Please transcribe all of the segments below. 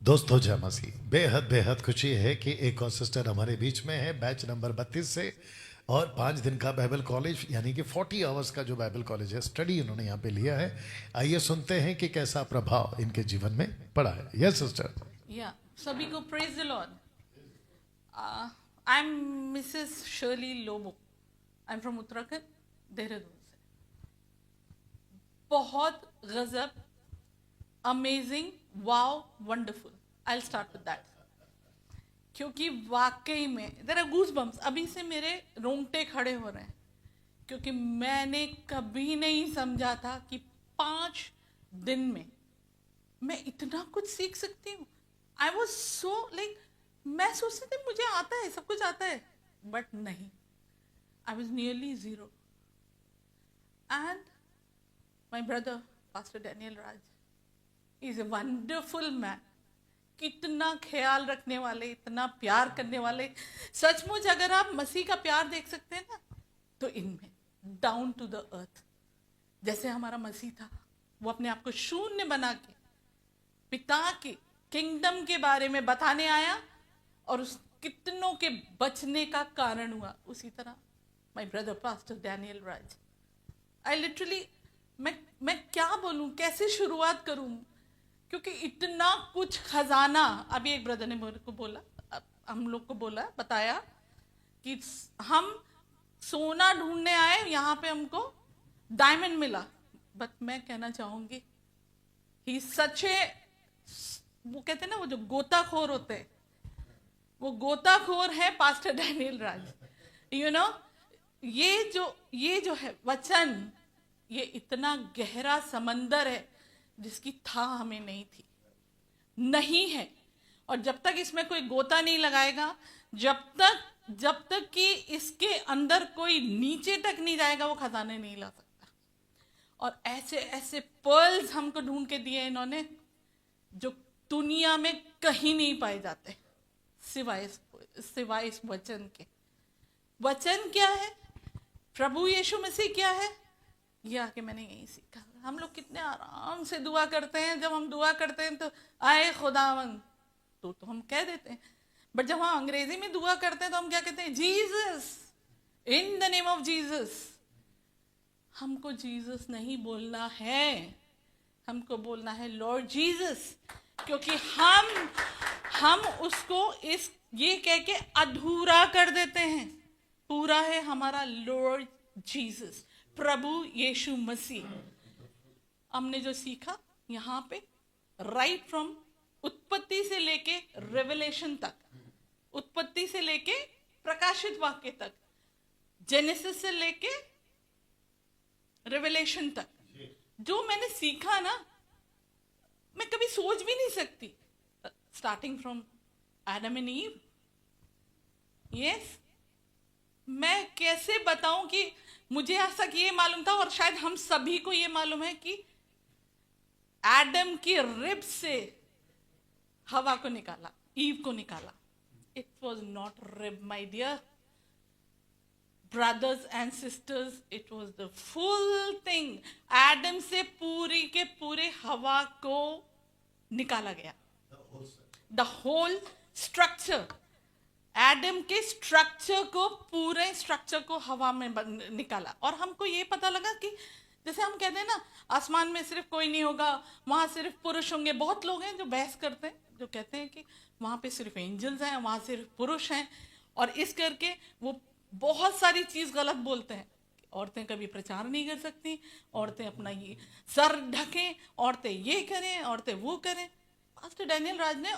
दोस्तों जय मसीह। बेहद बेहद खुशी है कि एक और सिस्टर हमारे बीच में है, बैच नंबर 32 से, और 5 दिन का बाइबल कॉलेज यानी कि 40 आवर्स का जो बाइबल कॉलेज है, स्टडी उन्होंने यहाँ पे लिया है। आइए सुनते हैं कि कैसा प्रभाव इनके जीवन में पड़ा है। Yes sister. या सभी को praise the Lord. I am Mrs Shirley Lobo. I am from Uttarakhand, Dehradun से। बहुत गजब, amazing, wow, wonderful. I will start with that, क्योंकि वाकई में देयर आर गूज बम्स। अभी से मेरे रोंगटे खड़े हो रहे हैं, क्योंकि मैंने कभी नहीं समझा था कि 5 दिन में मैं इतना कुछ सीख सकती हूँ। आई वॉज सो लाइक, मैं सोचती थी मुझे आता है, सब कुछ आता है, बट नहीं। I was nearly zero. And my brother pastor Daniel Raj is a wonderful man. कितना ख्याल रखने वाले, इतना प्यार करने वाले। सचमुच अगर आप मसीह का प्यार देख सकते हैं ना, तो इनमें डाउन टू द अर्थ, जैसे हमारा मसीह था, वो अपने आप को शून्य बना के पिता के किंगडम के बारे में बताने आया और उस कितनों के बचने का कारण हुआ। उसी तरह my brother pastor Daniel Raj, I literally, मैं क्या बोलूं, कैसे शुरुआत करूं, क्योंकि इतना कुछ खजाना। अभी एक ब्रदर ने मेरे को बोला, हम लोग को बोला, बताया कि हम सोना ढूंढने आए, यहाँ पे हमको डायमंड मिला। बट मैं कहना चाहूंगी, ही सच ए, वो कहते हैं ना, वो जो गोताखोर होते हैं, वो गोताखोर है pastor Daniel Raj. You know, ये जो है वचन, ये इतना गहरा समंदर है जिसकी था हमें नहीं थी, नहीं है। और जब तक इसमें कोई गोता नहीं लगाएगा, जब तक कि इसके अंदर कोई नीचे तक नहीं जाएगा, वो खजाने नहीं ला सकता। और ऐसे ऐसे पर्ल्स हमको ढूंढ के दिए इन्होंने, जो दुनिया में कहीं नहीं पाए जाते सिवाय इस वचन के। वचन क्या है, प्रभु यीशु मसीह क्या है, ये आके मैंने यही सीखा। हम लोग कितने आराम से दुआ करते हैं। जब हम दुआ करते हैं तो आए खुदावन, तो हम कह देते हैं। बट जब हम अंग्रेजी में दुआ करते हैं तो हम क्या कहते हैं, Jesus, in the name of Jesus. हमको जीसस नहीं बोलना है, हमको बोलना है लॉर्ड जीसस, क्योंकि हम उसको ये कह के अधूरा कर देते हैं। पूरा है हमारा लॉर्ड जीसस, प्रभु यीशु मसीह। हमने जो सीखा यहाँ पे, राइट फ्रॉम उत्पत्ति से लेके रेवलेशन तक, उत्पत्ति से लेके प्रकाशित वाक्य तक, जेनेसिस से लेके रेवलेशन तक, जो मैंने सीखा ना, मैं कभी सोच भी नहीं सकती। Starting from Adam and ewe, yes, मैं कैसे बताऊं कि मुझे आज तक ये मालूम था, और शायद हम सभी को ये मालूम है कि एडम की रिब से हवा को निकाला, ईव को निकाला। It was not rib, my dear brothers and sisters, it was the full thing. Adam से पूरी के पूरे हवा को निकाला गया, द होल स्ट्रक्चर। एडम के स्ट्रक्चर को, पूरे स्ट्रक्चर को हवा में निकाला। और हमको ये पता लगा कि जैसे हम कहते हैं ना, आसमान में सिर्फ कोई नहीं होगा, वहां सिर्फ पुरुष होंगे। बहुत लोग हैं जो बहस करते हैं, जो कहते हैं कि वहां पे सिर्फ एंजल्स हैं, वहां सिर्फ पुरुष हैं, और इस करके वो बहुत सारी चीज गलत बोलते हैं। औरतें कभी प्रचार नहीं कर सकती, औरतें अपना ये सर ढकें, औरतें ये करें, औरतें वो करें। पास्टर डैनियल राज ने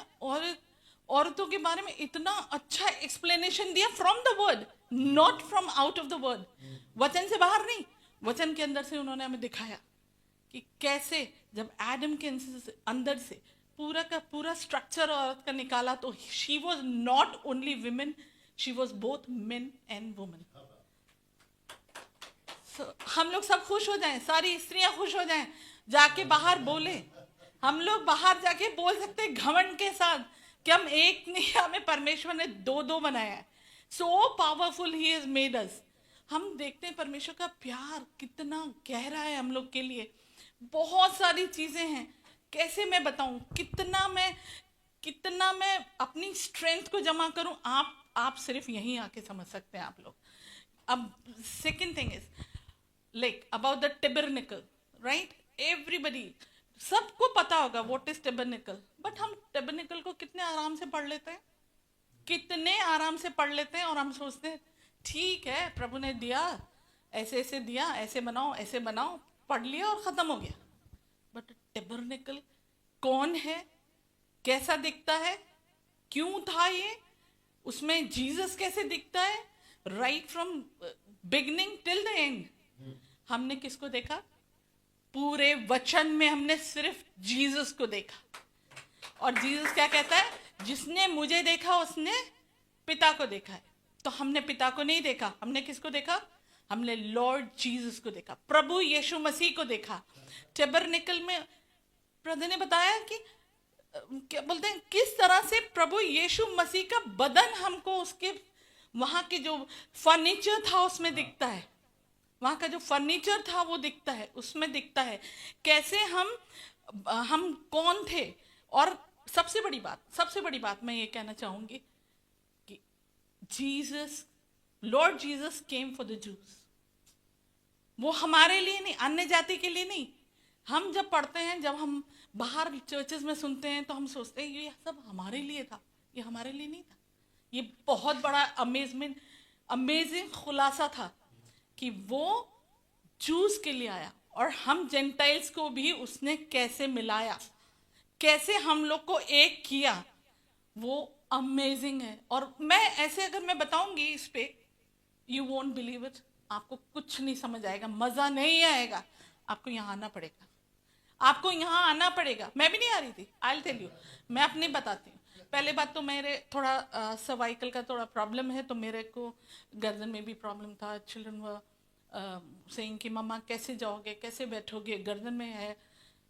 औरतों के बारे में इतना अच्छा एक्सप्लेनेशन दिया, from the word, not from out of the word. वचन से बाहर नहीं, वचन के अंदर से उन्होंने हमें दिखाया कि कैसे जब एडम के अंदर से पूरा का पूरा स्ट्रक्चर औरत का निकाला, तो she was not only women, she was both men and women. हम लोग सब खुश हो जाएं, सारी स्त्रियां खुश हो जाएं, जाके बाहर बोले। हम लोग बाहर जाके बोल सकते हैं घमंड के साथ कि हम एक नहीं, हमें परमेश्वर ने 2 बनाया है। So powerful he is made us. हम देखते हैं परमेश्वर का प्यार कितना गहरा है हम लोग के लिए। बहुत सारी चीजें हैं, कैसे मैं बताऊं, कितना मैं कितना मैं अपनी स्ट्रेंथ को जमा करूं, आप सिर्फ यहीं आके समझ सकते हैं आप लोग. अब second thing is like about the tabernacle, right? Everybody, सबको पता होगा व्हाट इज टेबरनिकल, बट हम टेबरनिकल को कितने आराम से पढ़ लेते हैं, कितने आराम से पढ़ लेते हैं, और हम सोचते हैं ठीक है प्रभु ने दिया, ऐसे ऐसे दिया, ऐसे बनाओ, पढ़ लिया और खत्म हो गया. बट टेबरनिकल कौन है, कैसा दिखता है, क्यों था ये, उसमें जीसस कैसे दिखता है, right from beginning till the end. हमने किसको देखा? पूरे वचन में हमने सिर्फ जीसस को देखा. और जीसस क्या कहता है? जिसने मुझे देखा उसने पिता को देखा है. तो हमने पिता को नहीं देखा, हमने किसको देखा? हमने लॉर्ड जीसस को देखा, प्रभु यीशु मसीह को देखा. टेबरनिकल में प्रभु ने बताया कि क्या बोलते हैं, किस तरह से प्रभु यीशु मसीह का बदन हमको उसके वहां के जो फर्नीचर था उसमें दिखता है, वहां का जो फर्नीचर था वो दिखता है, उसमें दिखता है कैसे हम कौन थे. और सबसे बड़ी बात मैं ये कहना चाहूंगी कि Jesus, Lord Jesus came for the juice. वो हमारे लिए नहीं, अन्य जाति के लिए नहीं. हम जब पढ़ते हैं, जब हम बाहर चर्चेस में सुनते हैं, तो हम सोचते हैं ये सब हमारे लिए था. ये हमारे लिए नहीं था. ये बहुत बड़ा अमेजिंग खुलासा था कि वो जूस के लिए आया, और हम जेंटाइल्स को भी उसने कैसे मिलाया, कैसे हम लोग को एक किया, वो अमेजिंग है. और मैं ऐसे अगर मैं बताऊंगी इस पे, यू वोंट बिलीव इट, आपको कुछ नहीं समझ आएगा, मजा नहीं आएगा. आपको यहाँ आना पड़ेगा, आपको यहाँ आना पड़ेगा. मैं भी नहीं आ रही थी, आई विल टेल यू. मैं अपनी बताती हूँ. पहले बात तो मेरे थोड़ा सर्वाइकल का थोड़ा प्रॉब्लम है, तो मेरे को गर्दन में भी प्रॉब्लम था. चिल्ड्रन वर सेइंग कि मम्मा कैसे जाओगे, कैसे बैठोगे, गर्दन में है,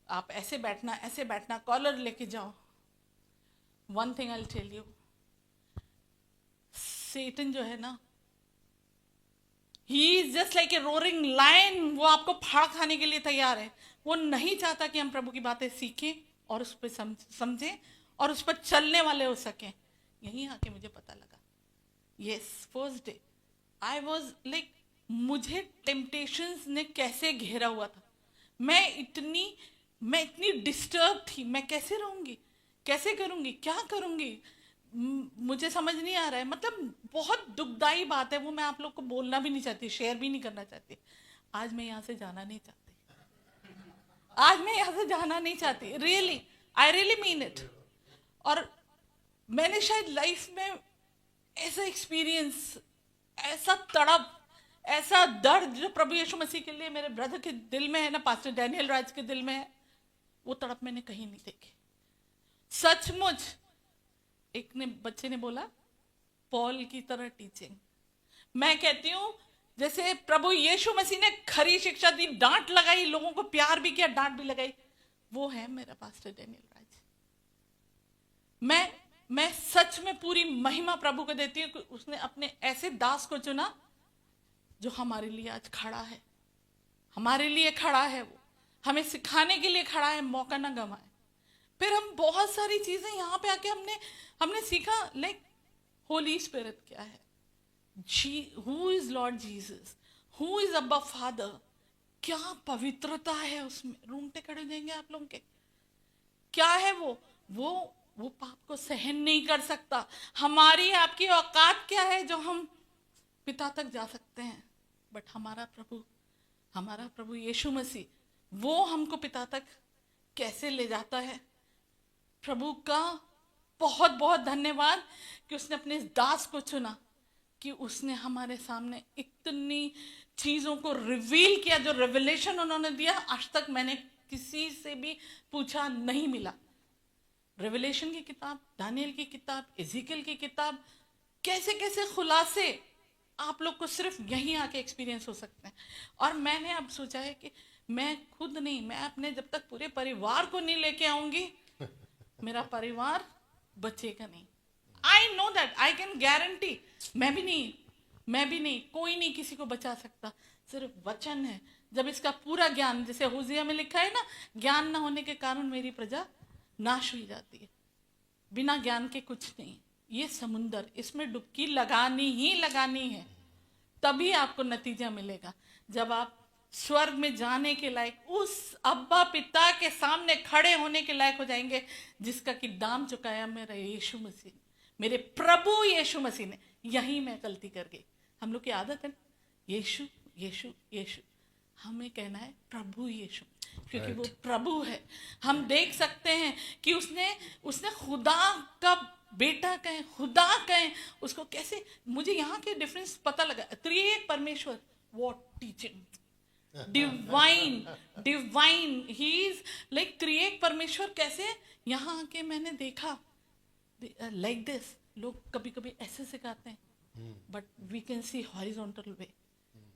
आप ऐसे बैठना, कॉलर लेके जाओ. One thing I will tell you, Satan जो है ना, he is just like a roaring lion. वो आपको फाड़ खाने के लिए तैयार है. वो नहीं चाहता कि हम प्रभु की बातें सीखें और उस पर समझें और उस पर चलने वाले हो सकें. यहीं आके मुझे पता लगा. Yes, first day I was like, मुझे टेम्पटेशंस ने कैसे घेरा हुआ था. मैं इतनी डिस्टर्ब थी. मैं कैसे रहूंगी, कैसे करूंगी, क्या करूंगी, मुझे समझ नहीं आ रहा है. मतलब बहुत दुखदाई बात है वो. मैं आप लोग को बोलना भी नहीं चाहती, शेयर भी नहीं करना चाहती. आज मैं यहाँ से जाना नहीं चाहती. आज मैं यहाँ से जाना नहीं चाहती. Really, I really mean it. और मैंने शायद लाइफ में ऐसा एक्सपीरियंस, ऐसा तड़प, ऐसा दर्द जो प्रभु यीशु मसीह के लिए मेरे ब्रदर के दिल में है ना, पास्टर डैनियल राज के दिल में है, वो तड़प मैंने कहीं नहीं देखी. सचमुच. एक बच्चे ने बोला पॉल की तरह टीचिंग. मैं कहती हूं जैसे प्रभु यीशु मसीह ने खरी शिक्षा दी, डांट लगाई, लोगों को प्यार भी किया, डांट भी लगाई, वो है मेरा पास्टर डैनियल राज. मैं सच में पूरी महिमा प्रभु को देती हूँ कि उसने अपने ऐसे दास को चुना जो हमारे लिए आज खड़ा है. हमारे लिए खड़ा है, वो हमें सिखाने के लिए खड़ा है. मौका ना गंवाए. फिर हम बहुत सारी चीजें यहाँ पे आके हमने सीखा, लाइक होली स्पिरिट क्या है, who is Lord Jesus, who is अब्बा फादर. क्या पवित्रता है उसमें. रूंगटे खड़े हो जाएंगे आप लोगों के. क्या है वो पाप को सहन नहीं कर सकता. हमारी आपकी औकात क्या है जो हम पिता तक जा सकते हैं. बट हमारा प्रभु यीशु मसीह, वो हमको पिता तक कैसे ले जाता है. प्रभु का बहुत बहुत धन्यवाद कि उसने अपने इस दास को चुना, कि उसने हमारे सामने इतनी चीजों को रिवील किया. जो रेवलेशन उन्होंने दिया आज तक मैंने किसी से भी पूछा नहीं मिला. रेवलेशन की किताब, दानियल की किताब, एजिकल की किताब, कैसे कैसे खुलासे आप लोग को सिर्फ यहीं आके एक्सपीरियंस हो सकते हैं. और मैंने अब सोचा है कि मैं खुद नहीं, मैं अपने जब तक पूरे परिवार को नहीं लेके आऊंगी, मेरा परिवार बचेगा नहीं. I know that, I can guarantee. मैं भी नहीं, कोई नहीं किसी को बचा सकता. सिर्फ वचन है. जब इसका पूरा ज्ञान, जैसे होशिया में लिखा है ना, ज्ञान ना होने के कारण मेरी प्रजा नाश हुई जाती है. बिना ज्ञान के कुछ नहीं। ये समुंदर, इसमें डुबकी लगानी ही लगानी है, तभी आपको नतीजा मिलेगा। जब आप स्वर्ग में जाने के लायक, उस अब्बा पिता के सामने खड़े होने के लायक हो जाएंगे, जिसका कि दाम चुकाया मेरा यीशु मसीह, मेरे प्रभु यीशु मसीह ने। यही मैं गलती कर गई। हम लोग की आदत है यीशु यीशु यीशु, हमें कहना है प्रभु यीशु, क्योंकि वो प्रभु है। हम देख सकते हैं कि उसने खुदा का बेटा कहें, खुदा कहें उसको कैसे। मुझे यहाँ के डिफरेंस पता लगा। त्रिएक परमेश्वर, what teaching, divine he is like त्रिएक परमेश्वर। कैसे यहाँ आके मैंने देखा लाइक दिस। लोग कभी कभी ऐसे सिखाते हैं, but we can see horizontal way,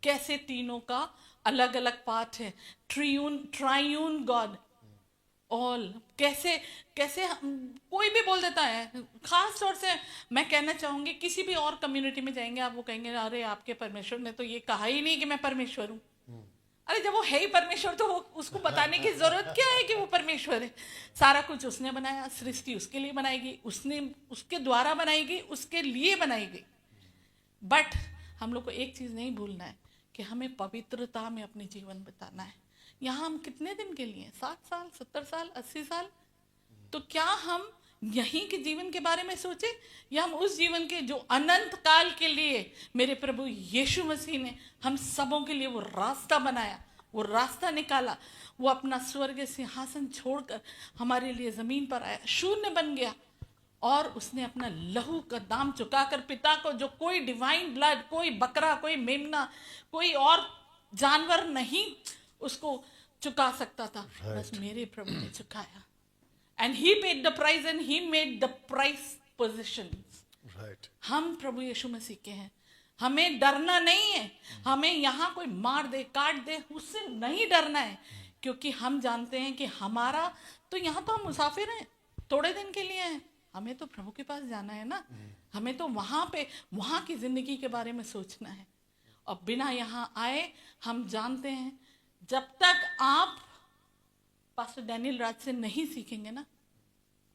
कैसे तीनों का अलग अलग पार्ट है। ट्रायून गॉड ऑल, कैसे कैसे कोई भी बोल देता है। खास तौर से मैं कहना चाहूंगी, किसी भी और कम्युनिटी में जाएंगे आप, वो कहेंगे अरे आपके परमेश्वर ने तो ये कहा ही नहीं कि मैं परमेश्वर हूँ। अरे जब वो है ही परमेश्वर, तो उसको बताने की जरूरत क्या है कि वो परमेश्वर है। सारा कुछ उसने बनाया, सृष्टि उसके लिए बनाएगी, उसने उसके द्वारा बनाएगी, उसके लिए बनाएगी। बट हम लोग को एक चीज नहीं भूलना है कि हमें पवित्रता में अपने जीवन बिताना है। यहाँ हम कितने दिन के लिए, 60 साल, 70 साल, 80 साल, तो क्या हम यहीं के जीवन के बारे में सोचे, या हम उस जीवन के जो अनंत काल के लिए मेरे प्रभु यीशु मसीह ने हम सबों के लिए वो रास्ता बनाया, वो रास्ता निकाला। वो अपना स्वर्ग सिंहासन छोड़कर हमारे लिए जमीन पर आया, शून्य बन गया, और उसने अपना लहू का दाम चुकाकर पिता को, जो कोई डिवाइन ब्लड, कोई बकरा, कोई मेमना, कोई और जानवर नहीं उसको चुका सकता था, बस मेरे प्रभु ने चुकाया। And he paid the price and he made the price positions. Right. हम प्रभु यीशु मसीह के हैं, हमें डरना नहीं है। हमें यहाँ कोई मार दे, काट दे, उससे नहीं डरना है, क्योंकि हम जानते हैं कि हमारा तो यहाँ तो हम मुसाफिर हैं, थोड़े दिन के लिए हैं, हमें तो प्रभु के पास जाना है ना। हमें तो वहाँ की जिंदगी के बारे में सोचना है। और बिना यहाँ आए हम जानते हैं, जब तक आप पास्टर डैनियल राज से नहीं सीखेंगे ना,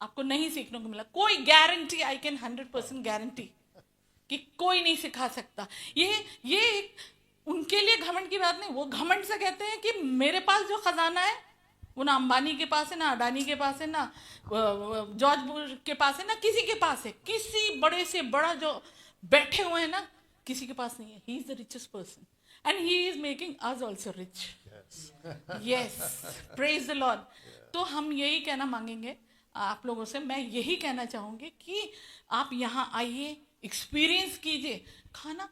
आपको नहीं सीखने को मिला। कोई गारंटी, आई कैन 100% गारंटी कि कोई नहीं सिखा सकता। ये उनके लिए घमंड की बात नहीं। वो घमंड से कहते हैं कि मेरे पास जो खजाना है वो ना अंबानी के पास है, ना अडानी के पास है, ना जॉर्ज बुश के पास है, ना किसी के पास है। किसी बड़े से बड़ा जो बैठे हुए हैं ना, किसी के पास नहीं है। He is the richest person and he is making us also rich. Yes, praise the Lord. तो हम यही कहना मांगेंगे आप लोगों से। मैं यही कहना चाहूंगी कि आप यहाँ आइए, एक्सपीरियंस कीजिए। खाना,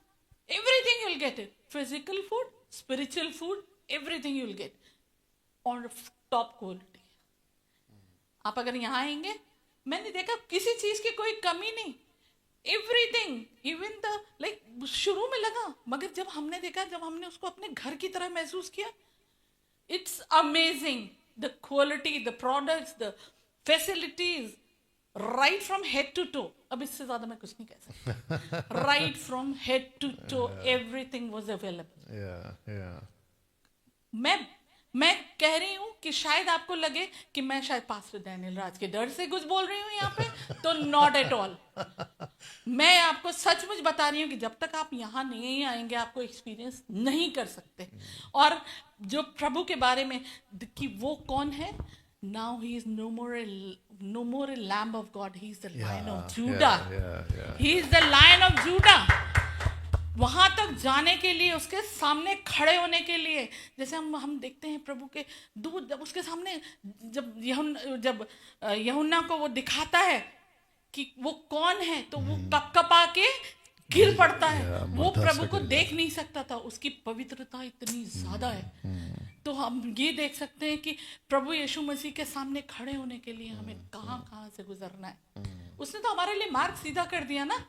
everything you will get it, physical food, spiritual food, everything you will get on top quality. आप अगर यहाँ आएंगे, मैंने देखा किसी चीज की कोई कमी नहीं, एवरीथिंग, इवन द लाइक शुरू में लगा, मगर जब हमने देखा, जब हमने उसको अपने घर की तरह महसूस किया, it's amazing the quality, the products, the facilities, right from head to toe. अब इससे ज्यादा मैं कुछ नहीं कह सकता। Right from head to toe everything was available. मैं कह रही हूं कि शायद आपको लगे कि मैं शायद पास्टर डैनियल राज के डर से कुछ बोल रही हूं यहाँ पे, तो नॉट एट ऑल। मैं आपको सचमुच बता रही हूँ कि जब तक आप यहाँ नहीं आएंगे, आपको एक्सपीरियंस नहीं कर सकते। और जो प्रभु के बारे में कि वो कौन है, now he is no more a lamb of God, he is the lion of Judah. He is the lion of Judah. वहां तक जाने के लिए, उसके सामने खड़े होने के लिए, जैसे हम देखते हैं प्रभु के दूत जब उसके सामने, जब यूहन्ना को वो दिखाता है कि वो कौन है, तो वो कपकपा के गिर पड़ता है। वो प्रभु को देख नहीं सकता था, उसकी पवित्रता इतनी ज्यादा है। तो हम ये देख सकते हैं कि प्रभु यीशु मसीह के सामने खड़े होने के लिए हमें कहाँ से गुजरना है। उसने तो हमारे लिए मार्ग सीधा कर दिया ना,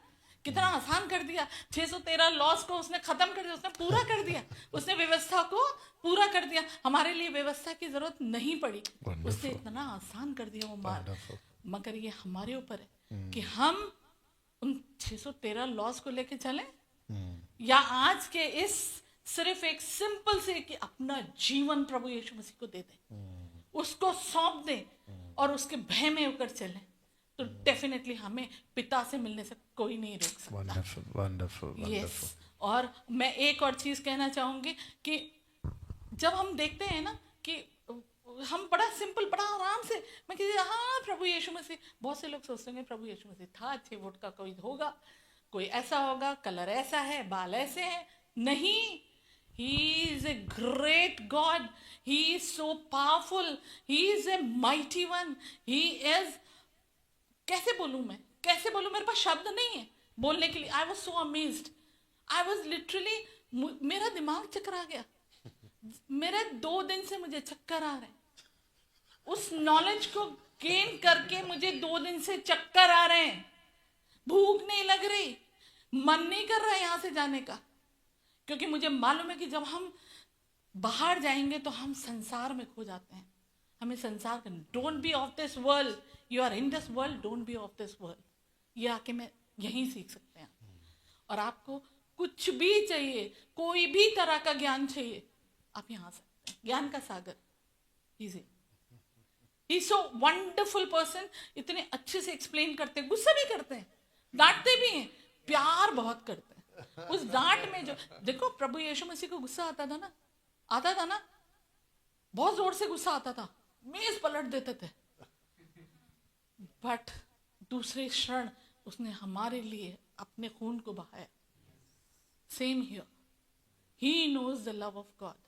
कितना आसान कर दिया। 613 लॉस को उसने खत्म कर दिया, उसने पूरा कर दिया, उसने व्यवस्था को पूरा कर दिया। हमारे लिए व्यवस्था की जरूरत नहीं पड़ी, उसने इतना आसान कर दिया वो मार्ग। मगर ये हमारे ऊपर है कि हम उन 613 लॉस को लेके चलें, या आज के इस सिर्फ एक सिंपल से कि अपना जीवन प्रभु यीशु मसीह को दे दें, उसको सौंप दें और उसके भय में होकर चलें। तो डेफिनेटली हमें पिता से मिलने से कोई नहीं रोक सकता। वंडरफुल वंडरफुल यस, और मैं एक और चीज़ कहना चाहूँगी कि जब हम देखते हैं ना कि हम बड़ा सिंपल, बड़ा आराम से, मैं कहती हाँ प्रभु यीशु मसीह, बहुत से लोग सोचते हैं प्रभु यीशु मसीह था, अच्छे वोट का कोई होगा, कोई ऐसा होगा, कलर ऐसा है, बाल ऐसे हैं। नहीं, he is a great God, he is so powerful, he is a mighty one, he is, कैसे बोलूं मैं, कैसे बोलूं, मेरे पास शब्द नहीं है बोलने के लिए। I was so amazed, I was literally, मेरा दिमाग चकरा गया। मेरे 2 दिन से मुझे चक्कर आ रहे हैं, उस नॉलेज को गेन करके मुझे 2 दिन से चक्कर आ रहे हैं, भूख नहीं लग रही, मन नहीं कर रहा है यहां से जाने का, क्योंकि मुझे मालूम है कि जब हम बाहर जाएंगे तो हम संसार में खो जाते हैं। हमें संसार का, don't be of this world, you are in this world, don't be of this world, ये आके मैं यहीं सीख सकते हैं। और आपको कुछ भी चाहिए, कोई भी तरह का ज्ञान चाहिए, आप यहाँ आ सकते हैं। ज्ञान का सागर, इजी, ही सो वंडरफुल पर्सन, इतने अच्छे से एक्सप्लेन करते हैं, गुस्सा भी करते हैं, डांटते भी हैं, प्यार बहुत करते हैं। उस डांट में जो, देखो प्रभु यीशु मसीह को गुस्सा आता था ना, आता था ना, बहुत जोर से गुस्सा आता था, मेज पलट देते थे, बट दूसरे क्षण उसने हमारे लिए अपने खून को बहाया। Same here, he knows the love of God,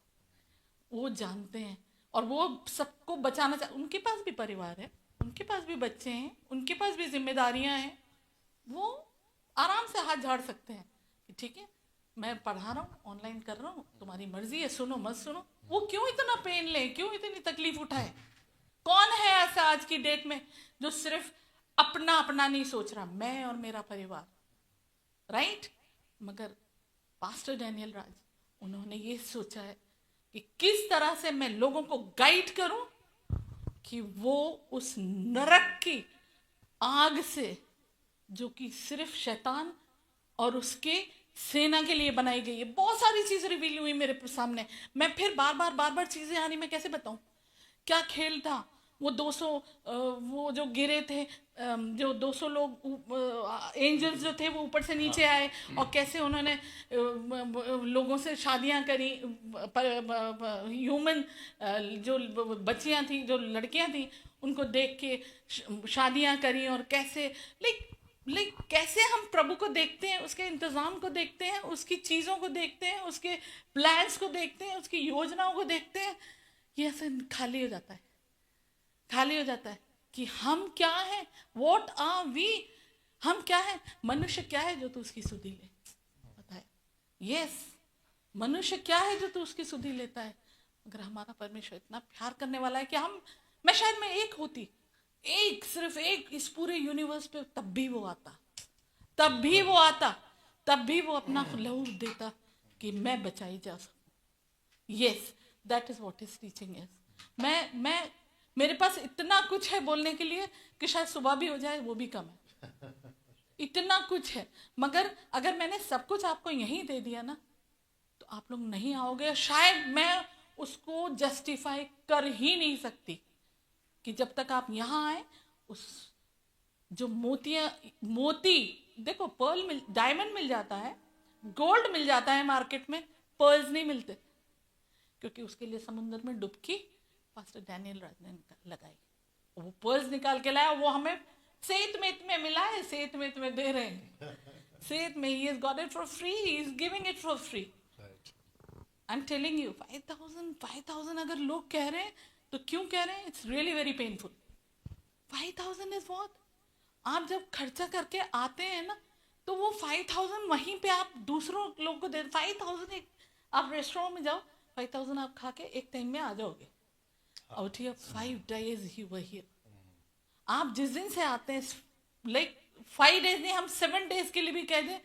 वो जानते हैं और वो सबको बचाना चाहते। उनके पास भी परिवार है, उनके पास भी बच्चे हैं, उनके पास भी जिम्मेदारियां हैं, वो आराम से हाथ झाड़ सकते हैं कि ठीक है मैं पढ़ा रहा हूँ, ऑनलाइन कर रहा हूँ, तुम्हारी मर्जी है, सुनो मत सुनो। वो क्यों इतना पेन ले, क्यों इतनी तकलीफ उठाए? कौन है ऐसा आज की डेट में जो सिर्फ अपना अपना नहीं सोच रहा, मैं और मेरा परिवार, राइट? मगर पास्टर डैनियल राज, उन्होंने ये सोचा है कि किस तरह से मैं लोगों को गाइड करूं कि वो उस नरक की आग से, जो कि सिर्फ शैतान और उसके सेना के लिए बनाई गई है। बहुत सारी चीजें रिवील हुई मेरे सामने, मैं फिर बार बार चीजें आ रही, मैं कैसे बताऊं क्या खेल था वो। 200 वो जो गिरे थे, जो 200 लोग एंजल्स जो थे वो ऊपर से नीचे आए, और कैसे उन्होंने लोगों से शादियां करी, ह्यूमन जो बच्चियां थी, जो लड़कियां थी, उनको देख के शादियां करी, और कैसे लाइक कैसे हम प्रभु को देखते हैं, उसके इंतज़ाम को देखते हैं, उसकी चीज़ों को देखते हैं, उसके प्लान्स को देखते हैं, उसकी योजनाओं को देखते हैं, ये ऐसे खाली हो जाता है, खाली हो जाता है कि हम क्या हैं, व्हाट आर वी, हम क्या हैं, मनुष्य क्या है जो तू उसकी सुधि ले, बताए? यस, मनुष्य क्या है जो तू उसकी सुधि लेता है? अगर हमारा परमेश्वर इतना प्यार करने वाला है कि मैं शायद एक होती, एक, सिर्फ एक इस पूरे यूनिवर्स पे, तब भी वो आता, तब भी वो आता, तब भी वो अपना लहू देता कि मैं बचाई जा सकूं। Yes, that is what is teaching is. मैं मेरे पास इतना कुछ है बोलने के लिए कि शायद सुबह भी हो जाए, वो भी कम है, इतना कुछ है। मगर अगर मैंने सब कुछ आपको यहीं दे दिया ना, तो आप लोग नहीं आओगे। शायद मैं उसको जस्टिफाई कर ही नहीं सकती कि जब तक आप यहाँ आए, उस जो मोती देखो, पर्ल डायमंड मिल जाता है, गोल्ड मिल जाता है मार्केट में, पर्ल्स नहीं मिलते, क्योंकि उसके लिए समुद्र में डुबकी पास्टर डैनियल राज ने लगाई, वो पर्ल्स निकाल के लाया, वो हमें सेत में मिला है, सेत में दे रहे हैं, सेत में, he has got it for free, he is giving it for free. I am telling you, 5,000 अगर लोग कह रहे हैं तो क्यों कह रहे हैं? It's really very painful. 5,000 is what? आप जब खर्चा करके आते हैं ना, तो वो 5,000 वहीं पे आप दूसरों लोगों को दे, 5,000 आप रेस्टोरेंट में जाओ, 5,000 आप खा के एक टाइम में आ जाओगे। Out here 5 days he were here. आप जिस दिन से आते हैं, लाइक 5 days नहीं, हम 7 days के लिए भी कह दें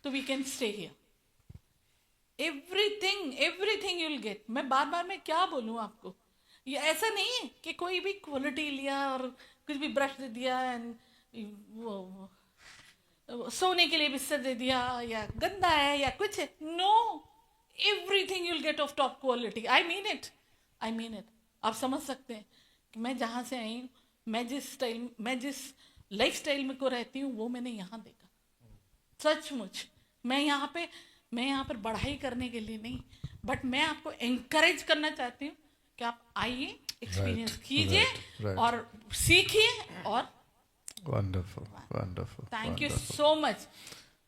तो we can stay here. Everything you will get. मैं बार मैं क्या बोलूं आपको, ये ऐसा नहीं है कि कोई भी क्वालिटी लिया और कुछ भी ब्रश दे दिया, एंड वो सोने के लिए बिस्तर दे दिया, या गंदा है या कुछ है। No, everything you will get of top quality. I mean it. आप समझ सकते हैं कि मैं जहाँ से आई हूँ, मैं जिस लाइफस्टाइल में को रहती हूँ वो मैंने यहाँ देखा। सचमुच मैं यहाँ पर पढ़ाई करने के लिए नहीं, बट मैं आपको एंकरेज करना चाहती हूँ कि आप आइए, एक्सपीरियंस कीजिए right. और सीखिए। और wonderful wonderful, thank you so much.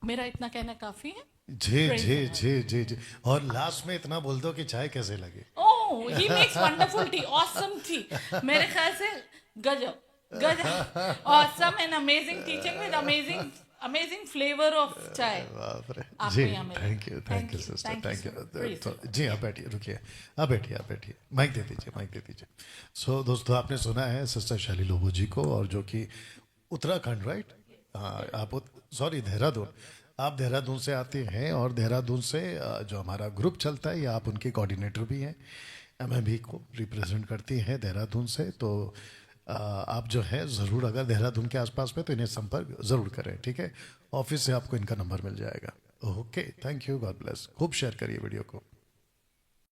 मेरा इतना कहना काफी है। जी Praise जी the Lord. जी जी जी। और लास्ट में इतना बोल दो कि चाय कैसे लगे। Oh, he makes wonderful tea, awesome tea. मेरे ख्याल से गजब, awesome and amazing teaching with amazing flavor of चाय। बाप रे। आपको जी यहाँ मिले। Thank you sister, Thank you, thank sir. Praise you. the जी आप बैठिए, रुकिए, आप बैठिए, माइक दे दीजिए। सो दोस्तों, आपने सुना है सिस्टर शैली लोबो जी को, और जो कि उत्तराखंड, राइट, हाँ आप देहरादून, आप देहरादून से आते हैं, और देहरादून से जो हमारा ग्रुप चलता है, या आप उनके कोऑर्डिनेटर भी हैं, MMB को रिप्रेजेंट करती हैं देहरादून से। तो आप जो है ज़रूर, अगर देहरादून के आसपास में, तो इन्हें संपर्क ज़रूर करें, ठीक है। ऑफिस से आपको इनका नंबर मिल जाएगा। Okay, thank you, God bless. खूब शेयर करिए वीडियो को।